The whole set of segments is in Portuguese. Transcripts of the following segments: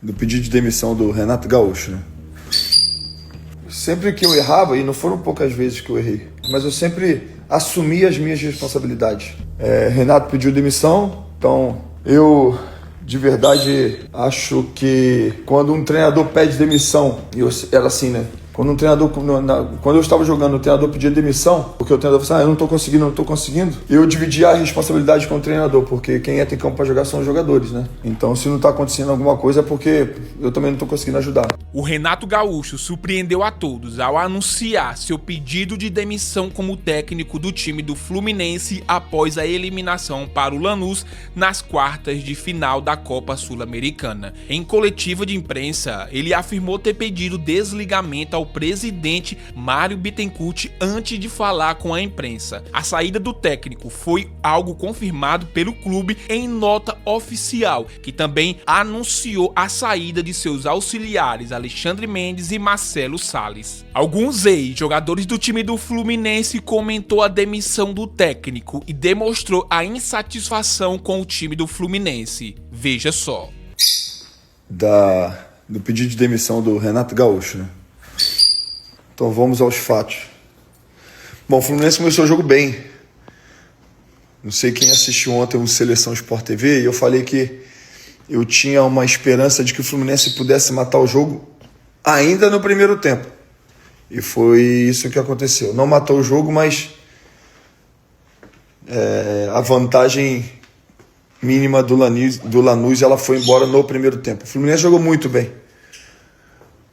do pedido de demissão do Renato Gaúcho, né? Sempre que eu errava, e não foram poucas vezes que eu errei, mas eu sempre assumi as minhas responsabilidades. Renato pediu demissão, então eu de verdade acho que quando um treinador pede demissão, e era assim, né? Quando eu estava jogando, o treinador pedia demissão, porque o treinador falou assim, eu não tô conseguindo, eu dividia a responsabilidade com o treinador, porque quem entra em campo para jogar são os jogadores, né? Então, se não está acontecendo alguma coisa, é porque eu também não tô conseguindo ajudar. O Renato Gaúcho surpreendeu a todos ao anunciar seu pedido de demissão como técnico do time do Fluminense após a eliminação para o Lanús nas quartas de final da Copa Sul-Americana. Em coletiva de imprensa, ele afirmou ter pedido desligamento ao presidente Mário Bittencourt antes de falar com a imprensa. A saída do técnico foi algo confirmado pelo clube em nota oficial, que também anunciou a saída de seus auxiliares Alexandre Mendes e Marcelo Salles. Alguns ex-jogadores do time do Fluminense comentou a demissão do técnico e demonstrou a insatisfação com o time do Fluminense. Veja só. Do pedido de demissão do Renato Gaúcho, né? Então vamos aos fatos. Bom, o Fluminense começou o jogo bem. Não sei quem assistiu ontem o Seleção Sport TV, e eu falei que eu tinha uma esperança de que o Fluminense pudesse matar o jogo ainda no primeiro tempo. E foi isso que aconteceu. Não matou o jogo, mas a vantagem mínima do Lanús ela foi embora no primeiro tempo. O Fluminense jogou muito bem.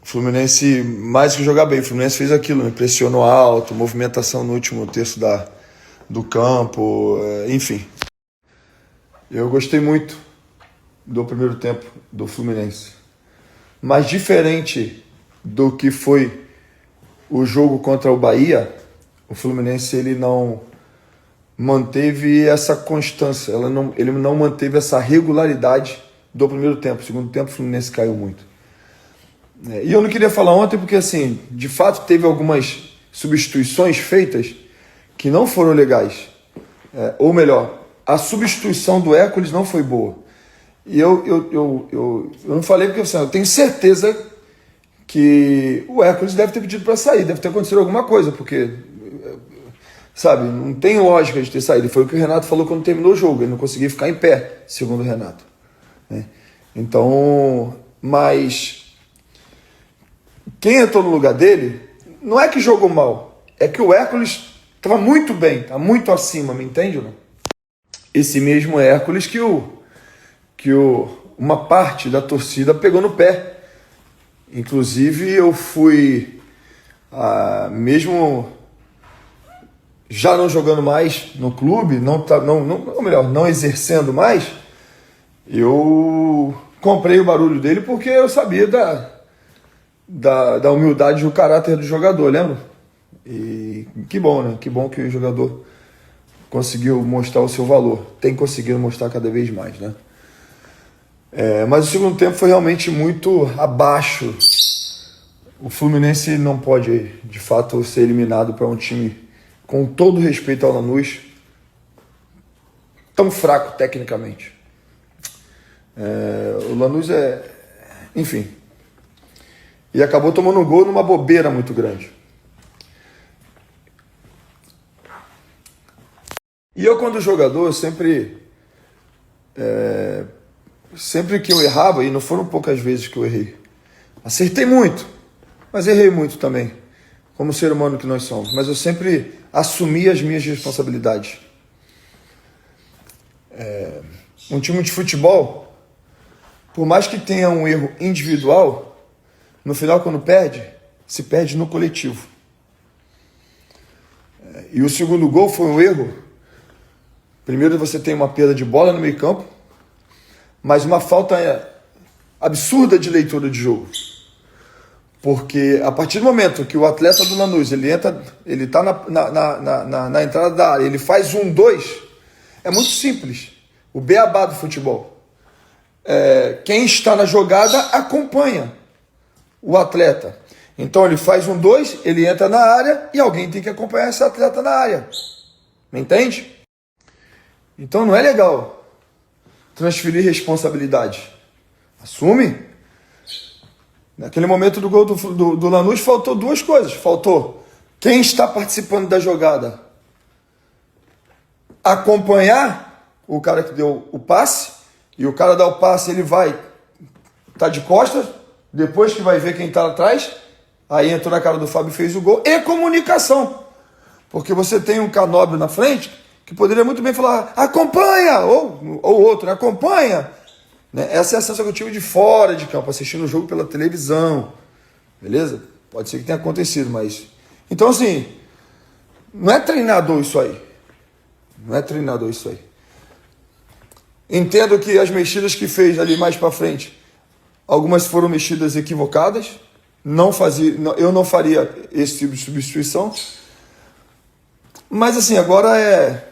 O Fluminense, mais que jogar bem, o Fluminense fez aquilo, né? Pressionou alto, movimentação no último terço do campo, enfim. Eu gostei muito do primeiro tempo do Fluminense. Mas diferente do que foi o jogo contra o Bahia, o Fluminense ele não manteve essa constância, ele não manteve essa regularidade do primeiro tempo. No segundo tempo o Fluminense caiu muito. E eu não queria falar ontem porque, assim, de fato teve algumas substituições feitas que não foram legais. Ou melhor, a substituição do Hércules não foi boa. E eu não falei porque, assim, eu tenho certeza que o Hércules deve ter pedido para sair, deve ter acontecido alguma coisa, porque, sabe, não tem lógica de ter saído. Foi o que o Renato falou quando terminou o jogo, ele não conseguia ficar em pé, segundo o Renato. Então, mas quem entrou no lugar dele, não é que jogou mal, é que o Hércules estava muito bem, está muito acima, me entende ou não? Esse mesmo Hércules que uma parte da torcida pegou no pé. Inclusive eu fui, mesmo já não jogando mais no clube, não exercendo mais, eu comprei o barulho dele porque eu sabia da humildade e do caráter do jogador, lembra? E que bom, né? Que bom que o jogador conseguiu mostrar o seu valor. Tem conseguido mostrar cada vez mais, né? Mas o segundo tempo foi realmente muito abaixo. O Fluminense não pode, de fato, ser eliminado para um time, com todo respeito ao Lanús, tão fraco tecnicamente. O Lanús enfim. E acabou tomando um gol numa bobeira muito grande. E eu, quando jogador, sempre que eu errava, e não foram poucas vezes que eu errei, acertei muito, mas errei muito também, como ser humano que nós somos. Mas eu sempre assumi as minhas responsabilidades. Um time de futebol, por mais que tenha um erro individual, no final, quando perde, se perde no coletivo. E o segundo gol foi um erro. Primeiro, você tem uma perda de bola no meio campo, mas uma falta absurda de leitura de jogo. Porque a partir do momento que o atleta do Lanús, ele está na entrada da área, ele faz 1-2, é muito simples. O beabá do futebol. Quem está na jogada acompanha o atleta. Então ele faz 1-2, ele entra na área e alguém tem que acompanhar esse atleta na área. Me entende? Então não é legal transferir responsabilidade. Assume, Naquele momento do gol do Lanús, faltou duas coisas. Faltou quem está participando da jogada acompanhar o cara que deu o passe, e o cara dá o passe, ele vai tá de costas, depois que vai ver quem está atrás, aí entrou na cara do Fábio e fez o gol, e comunicação. Porque você tem um Canóbio na frente que poderia muito bem falar, acompanha, ou outro, acompanha. Né? Essa é a sensação que eu tive de fora de campo, assistindo o jogo pela televisão. Beleza? Pode ser que tenha acontecido, mas... Então, assim, não é treinador isso aí. Não é treinador isso aí. Entendo que as mexidas que fez ali mais para frente, algumas foram mexidas equivocadas. Eu não faria esse tipo de substituição. Mas, assim, agora é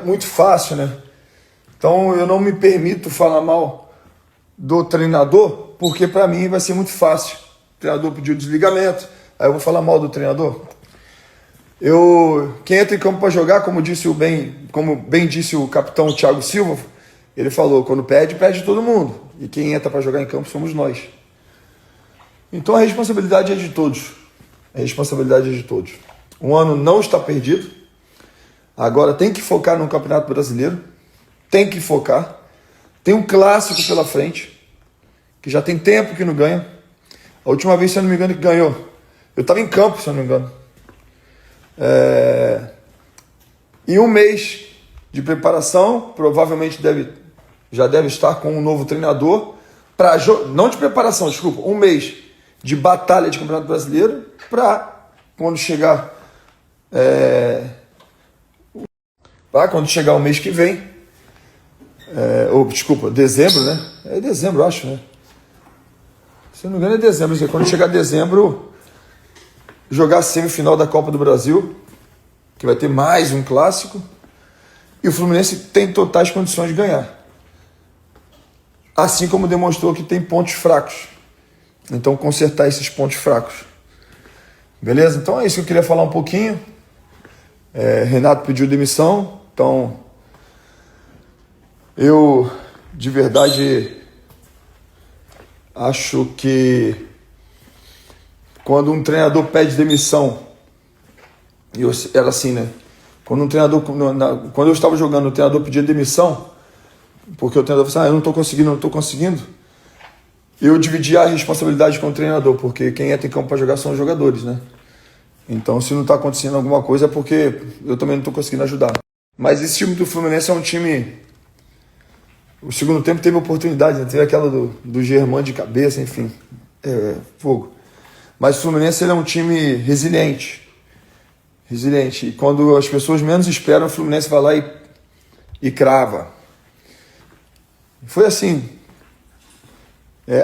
muito fácil, né? Então, eu não me permito falar mal do treinador, porque para mim vai ser muito fácil. O treinador pediu desligamento, aí eu vou falar mal do treinador. Quem entra em campo para jogar, como bem disse o capitão Thiago Silva, ele falou, quando pede todo mundo. E quem entra para jogar em campo somos nós. Então a responsabilidade é de todos. A responsabilidade é de todos. O ano não está perdido. Agora tem que focar no Campeonato Brasileiro. Tem que focar. Tem um clássico pela frente, que já tem tempo que não ganha. A última vez, se eu não me engano, que ganhou, eu estava em campo, se eu não me engano. E um mês de preparação, provavelmente já deve estar com um novo treinador, não de preparação, desculpa, um mês de batalha de Campeonato Brasileiro, para quando chegar o mês que vem, dezembro, né? É dezembro, acho, né? Se eu não me engano é dezembro, quando chegar dezembro, jogar a semifinal da Copa do Brasil, que vai ter mais um clássico, e o Fluminense tem totais condições de ganhar. Assim como demonstrou que tem pontos fracos. Então, consertar esses pontos fracos. Beleza? Então é isso que eu queria falar um pouquinho. Renato pediu demissão, então eu, de verdade, acho que quando um treinador pede demissão, era assim, né? Quando eu estava jogando, o treinador pedia demissão, porque o treinador falou assim, eu não estou conseguindo, eu dividia a responsabilidade com o treinador, porque quem entra em campo para jogar são os jogadores, né? Então, se não está acontecendo alguma coisa, é porque eu também não estou conseguindo ajudar. Mas esse time do Fluminense é um time... O segundo tempo teve oportunidade, né? Teve aquela do Germán de cabeça, enfim, fogo. Mas o Fluminense ele é um time resiliente. E quando as pessoas menos esperam, o Fluminense vai lá e crava. Foi assim.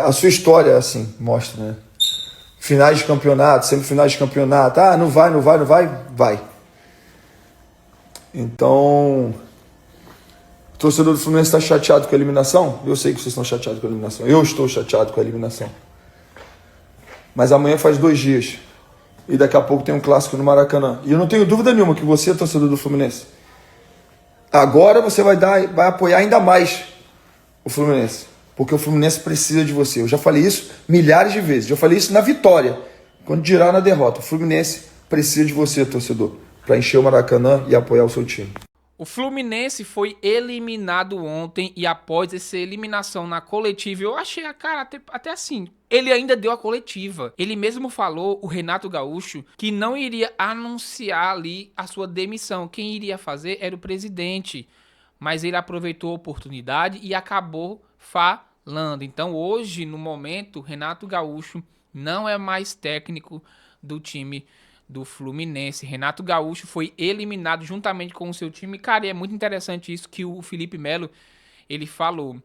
A sua história é assim, mostra, né? Finais de campeonato, semifinais de campeonato. Não vai. Vai. Então, o torcedor do Fluminense está chateado com a eliminação? Eu sei que vocês estão chateados com a eliminação. Eu estou chateado com a eliminação. Mas amanhã faz 2 dias. E daqui a pouco tem um clássico no Maracanã. E eu não tenho dúvida nenhuma que você é torcedor do Fluminense. Agora você vai apoiar ainda mais o Fluminense. Porque o Fluminense precisa de você. Eu já falei isso milhares de vezes. Já falei isso na vitória. Quando girar na derrota. O Fluminense precisa de você, torcedor. Para encher o Maracanã e apoiar o seu time. O Fluminense foi eliminado ontem e após essa eliminação na coletiva, eu achei a cara até assim, ele ainda deu a coletiva. Ele mesmo falou, o Renato Gaúcho, que não iria anunciar ali a sua demissão. Quem iria fazer era o presidente, mas ele aproveitou a oportunidade e acabou falando. Então hoje, no momento, Renato Gaúcho não é mais técnico do time do Fluminense. Renato Gaúcho foi eliminado juntamente com o seu time. Cara, e é muito interessante isso que o Felipe Melo, ele falou.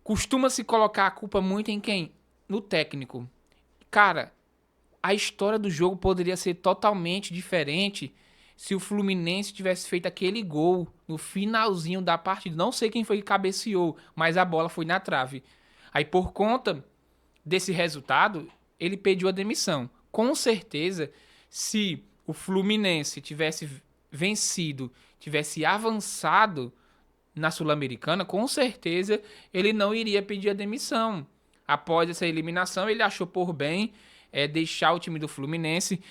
Costuma-se colocar a culpa muito em quem? No técnico. Cara, a história do jogo poderia ser totalmente diferente se o Fluminense tivesse feito aquele gol no finalzinho da partida. Não sei quem foi que cabeceou, mas a bola foi na trave. Aí, por conta desse resultado, ele pediu a demissão. Com certeza, se o Fluminense tivesse vencido, tivesse avançado na Sul-Americana, com certeza ele não iria pedir a demissão. após essa eliminação, ele achou por bem deixar o time do Fluminense.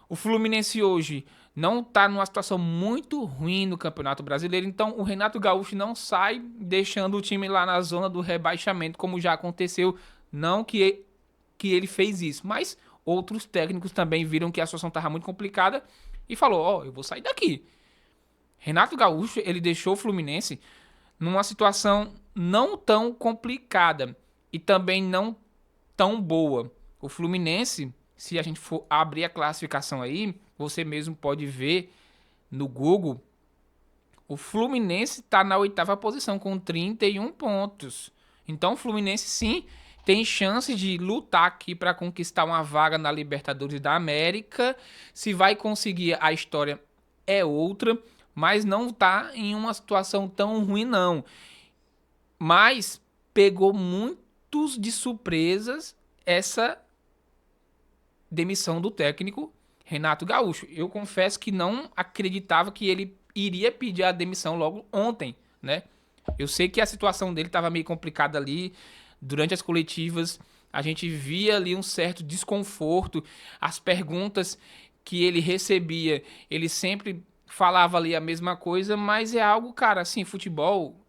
O Fluminense hoje não está numa situação muito ruim no Campeonato Brasileiro, então o Renato Gaúcho não sai deixando o time lá na zona do rebaixamento, como já aconteceu. Não que ele fez isso, mas outros técnicos também viram que a situação estava muito complicada e falou, eu vou sair daqui. Renato Gaúcho, ele deixou o Fluminense numa situação não tão complicada e também não tão boa. O Fluminense, se a gente for abrir a classificação aí, você mesmo pode ver no Google, o Fluminense está na 8ª posição com 31 pontos. Então o Fluminense sim tem chance de lutar aqui para conquistar uma vaga na Libertadores da América. Se vai conseguir, a história é outra, mas não está em uma situação tão ruim não. Mas pegou muitos de surpresas essa demissão do técnico Renato Gaúcho. Eu confesso que não acreditava que ele iria pedir a demissão logo ontem, né? Eu sei que a situação dele estava meio complicada ali. Durante as coletivas, a gente via ali um certo desconforto. As perguntas que ele recebia, ele sempre falava ali a mesma coisa, mas é algo, cara, assim, futebol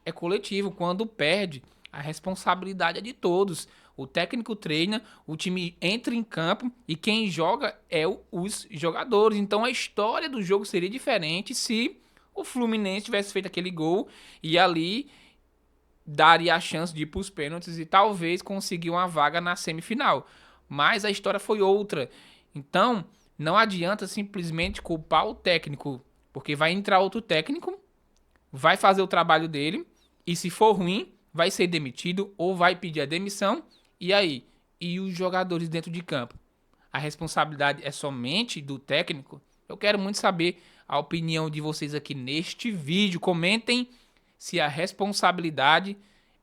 é coletivo. Quando perde, a responsabilidade é de todos. O técnico treina, o time entra em campo e quem joga é os jogadores. Então a história do jogo seria diferente se o Fluminense tivesse feito aquele gol e ali daria a chance de ir para os pênaltis e talvez conseguir uma vaga na semifinal. Mas a história foi outra. Então não adianta simplesmente culpar o técnico, porque vai entrar outro técnico, vai fazer o trabalho dele e se for ruim, vai ser demitido ou vai pedir a demissão. E aí? E os jogadores dentro de campo? A responsabilidade é somente do técnico? Eu quero muito saber a opinião de vocês aqui neste vídeo. Comentem se a responsabilidade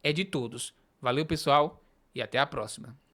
é de todos. Valeu, pessoal, e até a próxima.